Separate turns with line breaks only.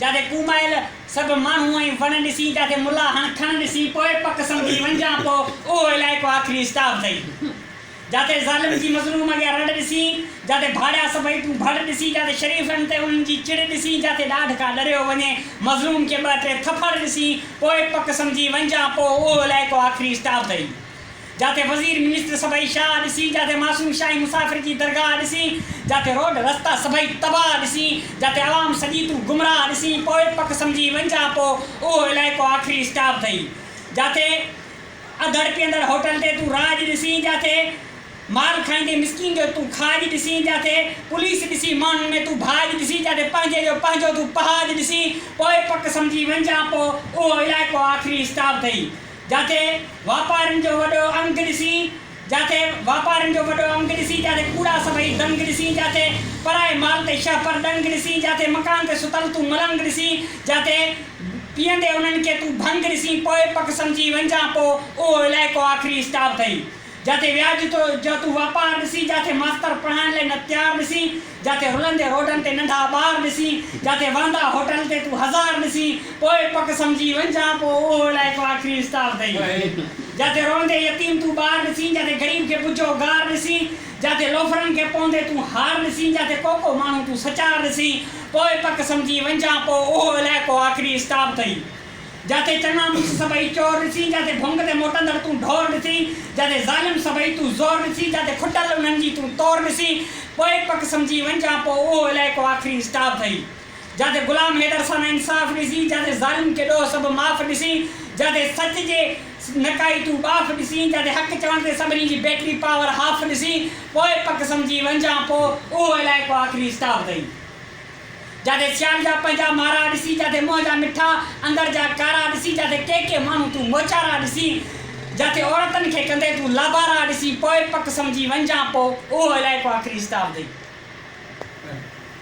जाते कूमाइल सब माण्हू ऐं वण ॾिसी जाते मुला खण ॾिसी पोइ पक सम्झी वञा पोइ उहो इलाइक़ो आख़िरी स्टॉप अथई जाते ज़ालिम जी मज़लूम अॻियां रड़ ॾिसी जाते भाड़िया सभई तूं भड़ ॾिसी जाते शरीफ़नि ते उन्हनि जी चिड़ ॾिसी जाते ॾाढ खां डरियो वञे मज़लूम खे ॿ टे थप्पड़ ॾिसी पोइ पक सम्झी वञा पोइ उहो इलाइक़ो आख़िरी स्टॉप अथई जाते वज़ीर मिनिस्टर सभई शाह ॾिसी जाते मासूम शाही मुसाफ़िर जी दरगाह ॾिसी जाते रोड रस्ता सभई तबाह ॾिसी जाते आवाम सॼी तूं गुमराह ॾिसी पोइ पक सम्झी वञा पोइ उहो इलाइक़ो आख़िरी स्टॉप अथई जाते अधड़ पीअंदड़ होटल ते तूं राज ॾिसी जाते माल खाईंदे मिसकिन जो तूं खाज ॾिसी जाते पुलिस ॾिसी माण्हुनि में तूं भाज ॾिसी जाते पंहिंजो तूं पहाज ॾिसी पोइ पक सम्झी वञा पोइ उहो इलाइक़ो आख़िरी स्टॉप अथई जाते वापारियुनि जो वॾो अंग ॾिसी जाते वापारियुनि जो वॾो अंग ॾिसी जाते कूड़ा सभई दंग ॾिसी जाते पराए माल ते शहपर डंग ॾिसी जाते मकान ते सुतल तूं मलंग ॾिसी जाते पीअंदे उन्हनि खे तूं भंग ॾिसी पोइ पक सम्झी वञा पोइ उहो इलाइक़ो आख़िरी स्टॉप अथई जाते व्याज जो तूं वापार ॾिसी जाते मास्तर पढ़ाइण लाइ न तयारु ॾिसी जाते रुलंदे रोडनि ते नंढा ॿार ॾिसी जाते वांदा होटल ते तूं हज़ार ॾिसी पोइ पक सम्झी वञा पोइ उहो इलाइक़ो आख़िरी स्टॉप अथई जाते रोंदे यतीम तूं ॿार ॾिसी जाते ग़रीब खे पुछो गार ॾिसी जाते लोफरनि खे पवंदे तूं हार ॾिसी जाते को माण्हू तूं सचार ॾिसी पोइ पक सम्झी वञा पोइ उहो इलाइक़ो आख़िरी स्टॉप अथई जाते चङा मुड़ुस सभई चोर ॾिसी जाते भुंग ते मोटंदड़ तूं ढोर ॾिसी जाते ज़ालिम सभई तूं ज़ोर ॾिसी जाते खुटल उन्हनि जी तूं तोर ॾिसी पोइ पक सम्झी वञा पोइ उहो इलाइक़ो आख़िरी स्टॉप अथई जाते ग़ुलाम हैदर सां इंसाफ़ ॾिसी जाते ज़ालिम खे ॾोह सभु माफ़ ॾिसी जाते सच जे नकाई तूं बाफ़ ॾिसी जाते हक़ चवण ते सभिनी जी बैटरी पावर हाफ़ ॾिसी पोइ पक सम्झी वञा पोइ उहो इलाइक़ो आख़िरी स्टॉप अथई जाते सियाल जा पंहिंजा मारा ॾिसी जाते मुंहं जा मिठा अंदरि जा कारा ॾिसी जाते के माण्हू तूं मोचारा ॾिसी जाते औरतनि खे कंदे तूं लाबारा ॾिसी पोइ पक सम्झी वञा पोइ उहो इलाइक़ो आख़िरी स्टॉप अथई